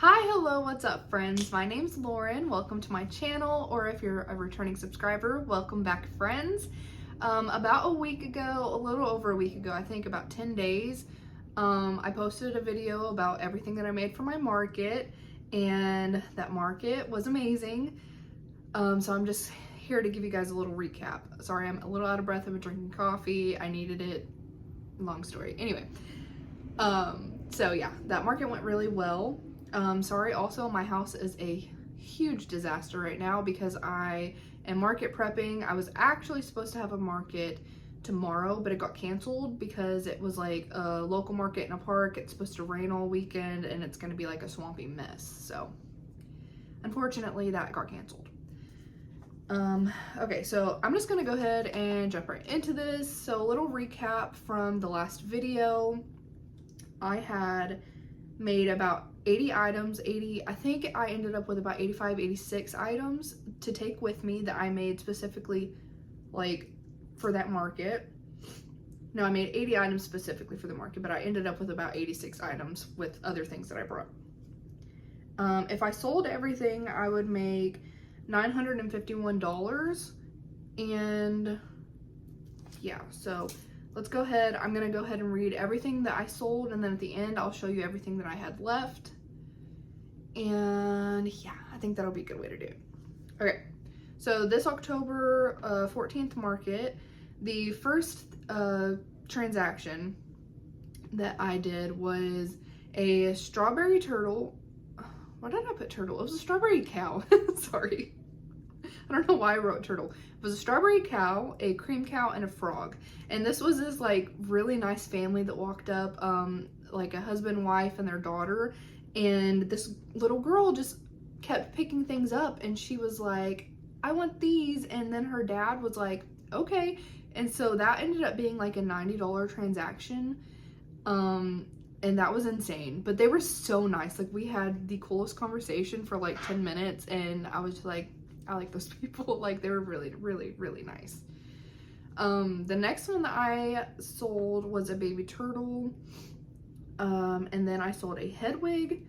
Hi, hello, what's up, friends? My name's Lauren. Welcome to my channel, or if you're a returning subscriber, welcome back, friends. About a week ago, a little over a week ago, I think about 10 days, I posted a video about everything that I made for my market, and that market was amazing. So I'm just here to give you guys a little recap. Sorry, I'm a little out of breath. I've been drinking coffee. I needed it. Long story. Anyway, so yeah, that market went really well. Sorry, also my house is a huge disaster right now because I am market prepping. I was actually supposed to have a market tomorrow, but it got canceled because it was like a local market in a park. It's supposed to rain all weekend and it's going to be like a swampy mess. So unfortunately that got canceled. Okay, so I'm just gonna go ahead and jump right into this. So a little recap from the last video. I had made about 80 items, I think I ended up with about 85, 86 items to take with me that I made specifically like for that market. No, I made 80 items specifically for the market, but I ended up with about 86 items with other things that I brought. If I sold everything, I would make $951, and yeah, so let's go ahead. I'm gonna go ahead and read everything that I sold, and then at the end I'll show you everything that I had left. And yeah, I think that'll be a good way to do it. Okay, so this October 14th market, the first transaction that I did was a strawberry turtle. Why did I put turtle? It was a strawberry cow. Sorry. I don't know why I wrote turtle. It was a strawberry cow, a cream cow, and a frog. And this was this like really nice family that walked up, like a husband, wife, and their daughter. And this little girl just kept picking things up, and she was like, I want these. And then her dad was like, okay. And so that ended up being like a $90 transaction. And that was insane, but they were so nice. Like, we had the coolest conversation for like 10 minutes, and I was just like, I like those people. Like, they were really, really, really nice. The next one that I sold was a baby turtle, and then I sold a Hedwig.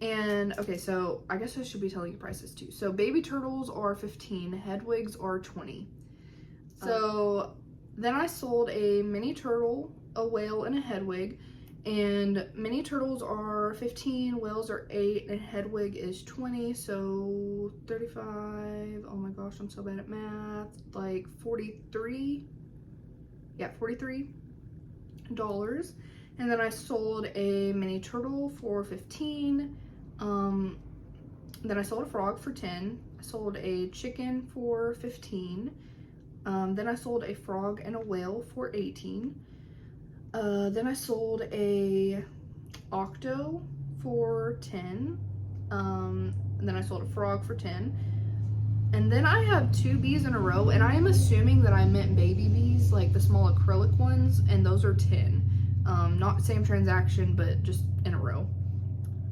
And okay, so I guess I should be telling you prices too. So baby turtles are 15, Hedwigs are 20. So then I sold a mini turtle, a whale, and a Hedwig. And mini turtles are 15, whales are 8, and Hedwig is 20, so 35, oh my gosh, I'm so bad at math, like 43, yeah, $43. And then I sold a mini turtle for 15, then I sold a frog for 10, I sold a chicken for 15, then I sold a frog and a whale for 18. Then I sold a octo for 10. And then I sold a frog for 10. And then I have 2 bees in a row, and I am assuming that I meant baby bees, like the small acrylic ones, and those are 10. Not same transaction, but just in a row.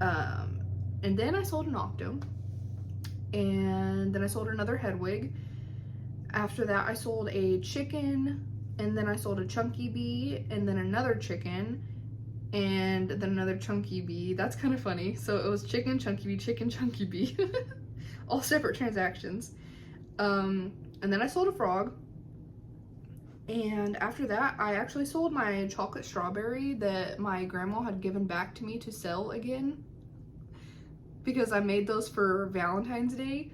And then I sold an octo. And then I sold another Hedwig. After that, I sold a chicken, and then I sold a chunky bee, and then another chicken, and then another chunky bee. That's kind of funny. So it was chicken, chunky bee, all separate transactions. And then I sold a frog. And after that, I actually sold my chocolate strawberry that my grandma had given back to me to sell again, because I made those for Valentine's Day.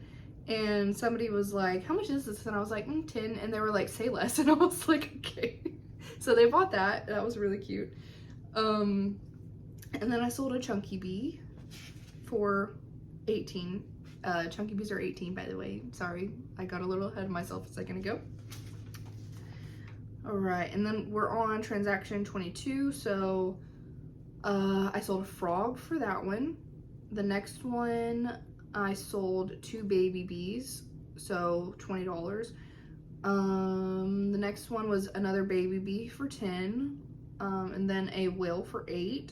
And somebody was like, how much is this? And I was like, 10. And they were like, say less. And I was like, okay. So they bought that. That was really cute. And then I sold a chunky bee for 18. Chunky bees are 18, by the way. Sorry, I got a little ahead of myself a second ago. All right, and then we're on transaction 22. So I sold a frog for that one. The next one, I sold 2 baby bees, so $20. The next one was another baby bee for 10, and then a whale for 8.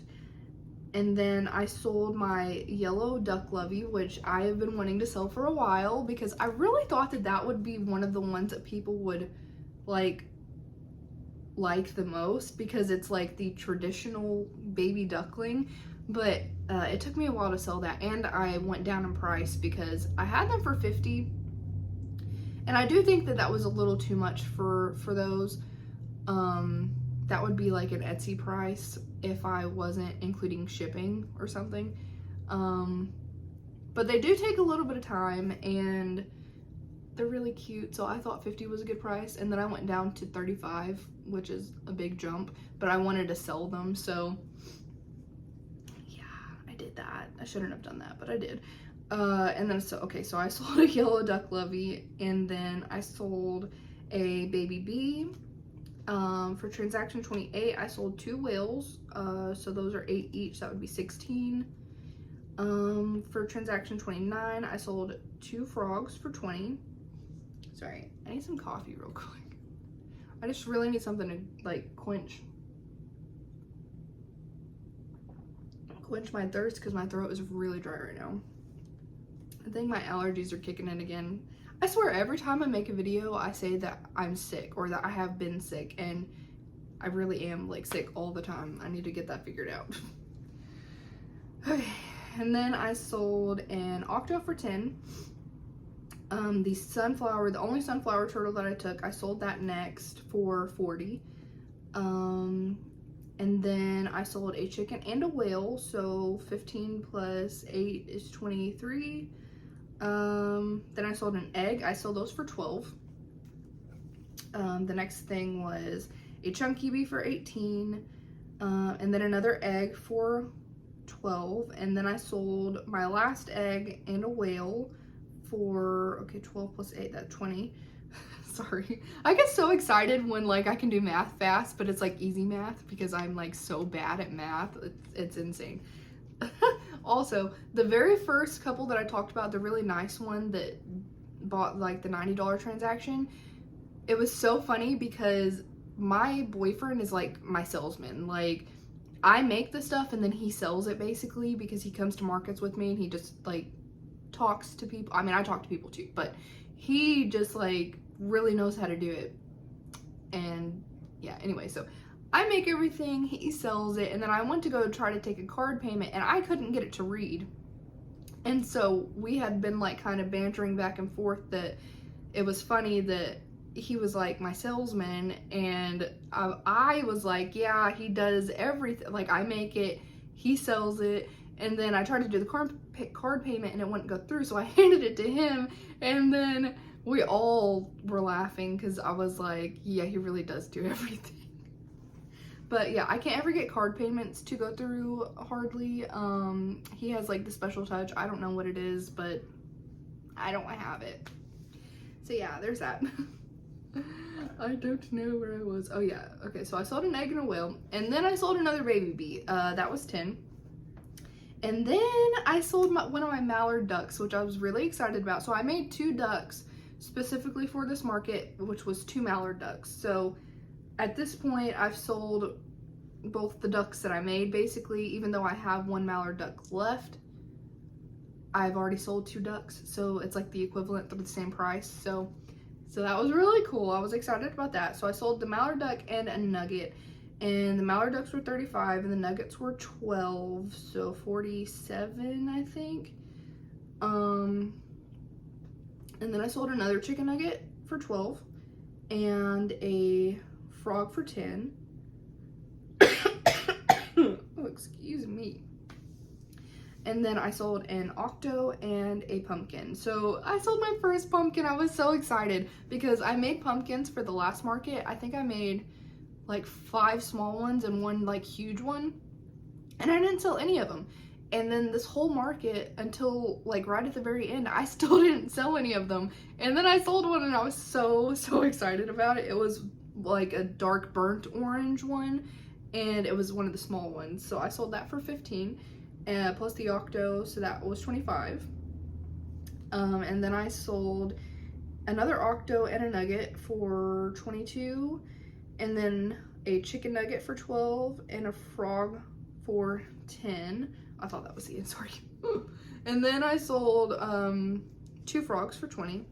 And then I sold my yellow duck lovey, which I have been wanting to sell for a while because I really thought that that would be one of the ones that people would like the most, because it's like the traditional baby duckling. But it took me a while to sell that, and I went down in price because I had them for $50, and I do think that that was a little too much for those. That would be like an Etsy price if I wasn't including shipping or something. But they do take a little bit of time, and they're really cute, so I thought 50 was a good price, and then I went down to 35, which is a big jump, but I wanted to sell them, so yeah, I did that. I shouldn't have done that, but I did. And then, so I sold a yellow duck lovey, and then I sold a baby bee. For transaction 28, I sold 2 whales, so those are 8 each, that would be 16. For transaction 29, I sold 2 frogs for 20. Sorry, I need some coffee real quick. I just really need something to like quench my thirst because my throat is really dry right now. I think my allergies are kicking in again. I swear every time I make a video, I say that I'm sick or that I have been sick, and I really am like sick all the time. I need to get that figured out. Okay, and then I sold an octo for 10. The only sunflower turtle that I took, I sold that next for 40. And then I sold a chicken and a whale, so 15 plus 8 is 23. Then I sold an egg. I sold those for 12. The next thing was a chunky bee for 18, and then another egg for 12. And then I sold my last egg and a whale for, okay, 12 plus 8, that's 20. Sorry. I get so excited when like I can do math fast, but it's like easy math because I'm like so bad at math. It's insane. Also, the very first couple that I talked about, the really nice one that bought like the $90 transaction, it was so funny because my boyfriend is like my salesman. Like, I make the stuff and then he sells it basically because he comes to markets with me and he just like talks to people. I mean, I talk to people too, but he just like really knows how to do it. And yeah, anyway, so I make everything, he sells it, and then I went to go try to take a card payment and I couldn't get it to read. And so we had been like kind of bantering back and forth that it was funny that he was like my salesman, and I was like, yeah, he does everything. Like, I make it, he sells it. And then I tried to do the card payment and it wouldn't go through, so I handed it to him, and then we all were laughing because I was like, yeah, he really does do everything. But yeah, I can't ever get card payments to go through hardly. He has like the special touch. I don't know what it is, but I don't have it. So yeah, there's that. I don't know where I was. Oh yeah, okay, so I sold an egg and a whale, and then I sold another baby bee. That was 10. And then I sold one of my mallard ducks, which I was really excited about. So I made 2 ducks specifically for this market, which was 2 mallard ducks. So at this point, I've sold both the ducks that I made, basically. Even though I have 1 mallard duck left, I've already sold 2 ducks, so it's like the equivalent of the same price. So that was really cool. I was excited about that. So I sold the mallard duck and a nugget, and the mallard ducks were 35 and the nuggets were 12, so 47, I think. And then I sold another chicken nugget for 12 and a frog for 10. Oh, excuse me. And then I sold an octo and a pumpkin. So I sold my first pumpkin. I was so excited because I made pumpkins for the last market. I think I made like 5 small ones and 1 like huge one, and I didn't sell any of them. And then this whole market, until like right at the very end, I still didn't sell any of them. And then I sold one and I was so excited about it. It was like a dark burnt orange one, and it was one of the small ones. So I sold that for 15, plus the octo, so that was 25. And then I sold another octo and a nugget for 22, and then a chicken nugget for 12 and a frog for 10. I thought that was the end, sorry. And then I sold 2 frogs for 20.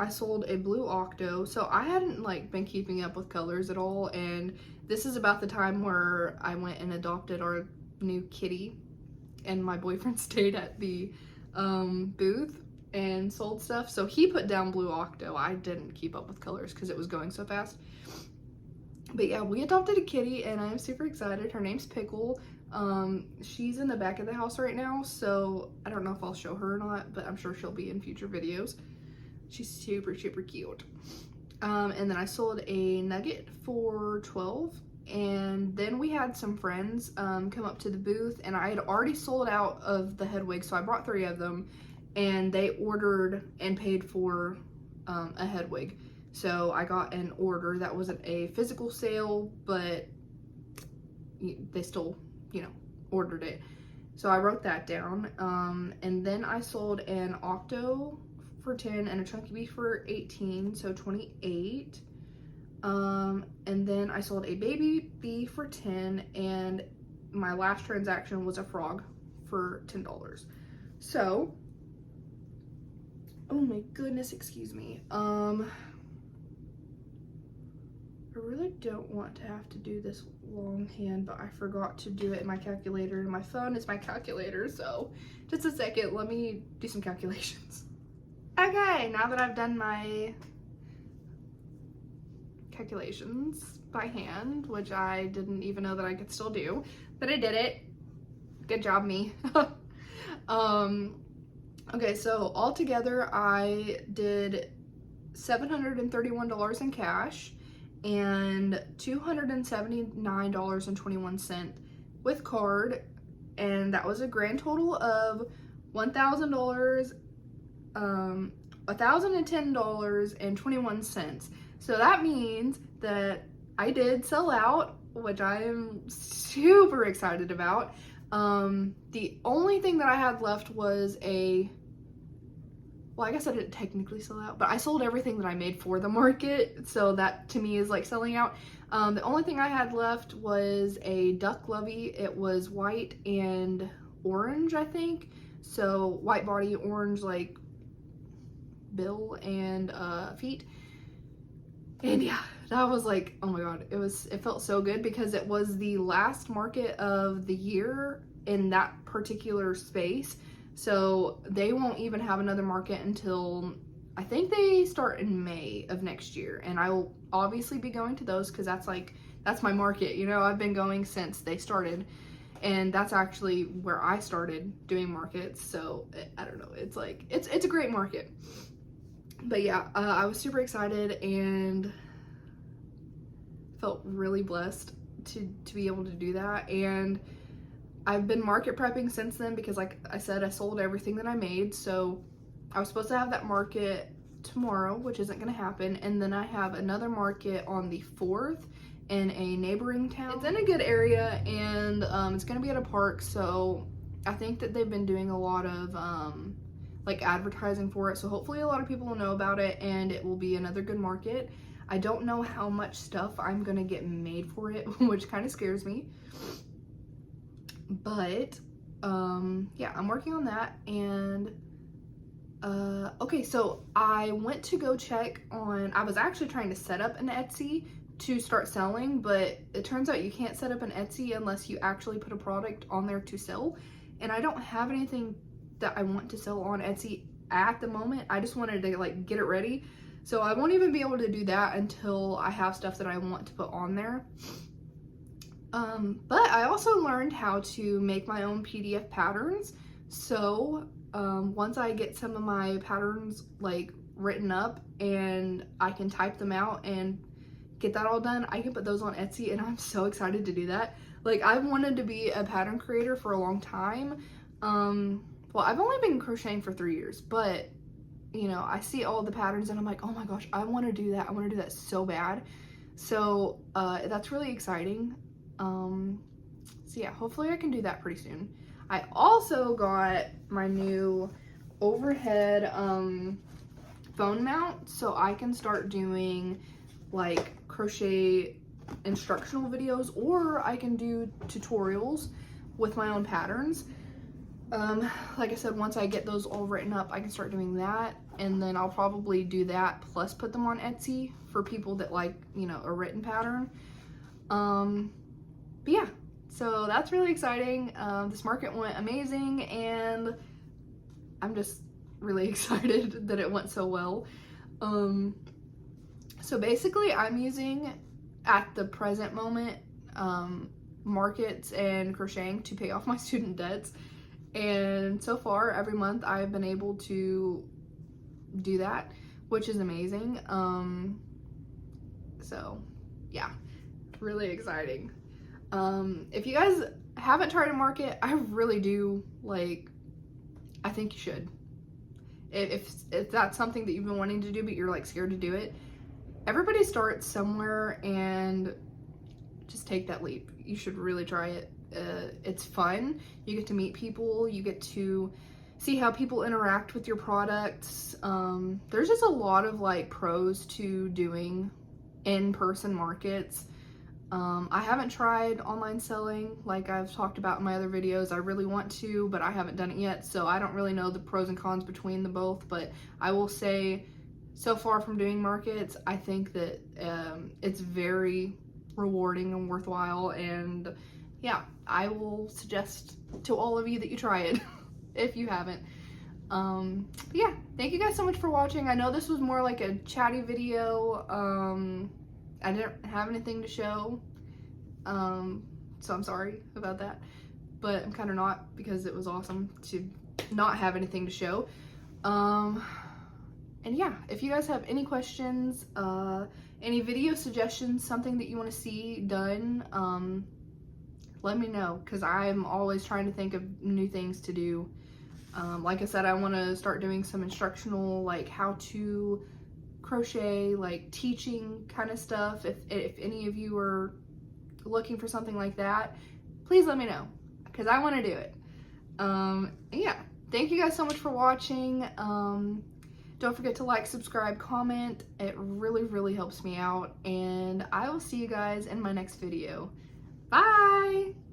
I sold a blue octo. So I hadn't like been keeping up with colors at all, and this is about the time where I went and adopted our new kitty. and my boyfriend stayed at the booth and sold stuff, so he put down Blue Octo. I didn't keep up with colors because it was going so fast. But yeah, we adopted a kitty and I'm super excited. Her name's Pickle. She's in the back of the house right now, so I don't know if I'll show her or not, but I'm sure she'll be in future videos. She's super cute. And then I sold a nugget for $12, and then we had some friends come up to the booth, and I had already sold out of the Hedwig, so I brought 3 of them, and they ordered and paid for a Hedwig. So I got an order that wasn't a physical sale, but they still, you know, ordered it. So I wrote that down. And then I sold an Octo for 10 and a Chunky Bee for 18, so 28. And then I sold a Baby Bee for 10, and my last transaction was a frog for $10. So, oh my goodness, excuse me. I really don't want to have to do this longhand, but I forgot to do it in my calculator, and my phone is my calculator, so just a second, let me do some calculations. Okay, now that I've done my calculations by hand, which I didn't even know that I could still do, but I did it. Good job, me. Okay, so altogether I did $731 in cash and $279.21 with card, and that was a grand total of $1,000, $1,010.21. So that means that I did sell out, which I am super excited about. The only thing that I had left was well, I guess I didn't technically sell out, but I sold everything that I made for the market, so that to me is like selling out. The only thing I had left was a duck lovey. It was white and orange, I think. So white body, orange like bill and feet. And yeah, that was like, oh my god, it felt so good because it was the last market of the year in that particular space. So they won't even have another market until, I think they start in May of next year. And I will obviously be going to those because that's my market. You know, I've been going since they started. And that's actually where I started doing markets. So I don't know, it's like, it's a great market. But yeah, I was super excited and felt really blessed to be able to do that. And I've been market prepping since then because, like I said, I sold everything that I made. So I was supposed to have that market tomorrow, which isn't going to happen. And then I have another market on the 4th in a neighboring town. It's in a good area, and it's going to be at a park. So I think that they've been doing a lot of like advertising for it. So hopefully a lot of people will know about it, and it will be another good market. I don't know how much stuff I'm going to get made for it, which kind of scares me. But yeah, I'm working on that. And okay, so I went to go check on, I was actually trying to set up an Etsy to start selling, but it turns out you can't set up an Etsy unless you actually put a product on there to sell. And I don't have anything that I want to sell on Etsy at the moment. I just wanted to like get it ready. So I won't even be able to do that until I have stuff that I want to put on there. But I also learned how to make my own PDF patterns. So once I get some of my patterns like written up and I can type them out and get that all done, I can put those on Etsy, and I'm so excited to do that. Like, I've wanted to be a pattern creator for a long time. Well, I've only been crocheting for 3 years, but you know, I see all the patterns and I'm like, oh my gosh, I want to do that. I want to do that so bad. So that's really exciting. So yeah, hopefully I can do that pretty soon. I also got my new overhead phone mount, so I can start doing like crochet instructional videos, or I can do tutorials with my own patterns. Like I said, once I get those all written up, I can start doing that, and then I'll probably do that plus put them on Etsy for people that like, you know, a written pattern. But yeah, So that's really exciting. This market went amazing, and I'm just really excited that it went so well. So basically I'm using, at the present moment, markets and crocheting to pay off my student debts. And so far, every month I've been able to do that, which is amazing. So yeah, really exciting. If you guys haven't tried a market, I really do, like, I think you should. If that's something that you've been wanting to do but you're like scared to do it, everybody starts somewhere, and just take that leap. You should really try it. It's fun. You get to meet people. You get to see how people interact with your products. There's just a lot of like pros to doing in-person markets. I haven't tried online selling like I've talked about in my other videos. I really want to, but I haven't done it yet, so I don't really know the pros and cons between the both. But I will say, so far from doing markets, I think that it's very rewarding and worthwhile, and yeah, I will suggest to all of you that you try it if you haven't. Yeah, thank you guys so much for watching. I know this was more like a chatty video. I didn't have anything to show, so I'm sorry about that, but I'm kind of not, because it was awesome to not have anything to show. And yeah, if you guys have any questions, any video suggestions, something that you want to see done, let me know, because I'm always trying to think of new things to do. Like I said, I want to start doing some instructional, like how to crochet, like teaching kind of stuff. If any of you are looking for something like that, please let me know, because I want to do it. Yeah, thank you guys so much for watching. Don't forget to like, subscribe, comment. It really helps me out, and I will see you guys in my next video. Bye!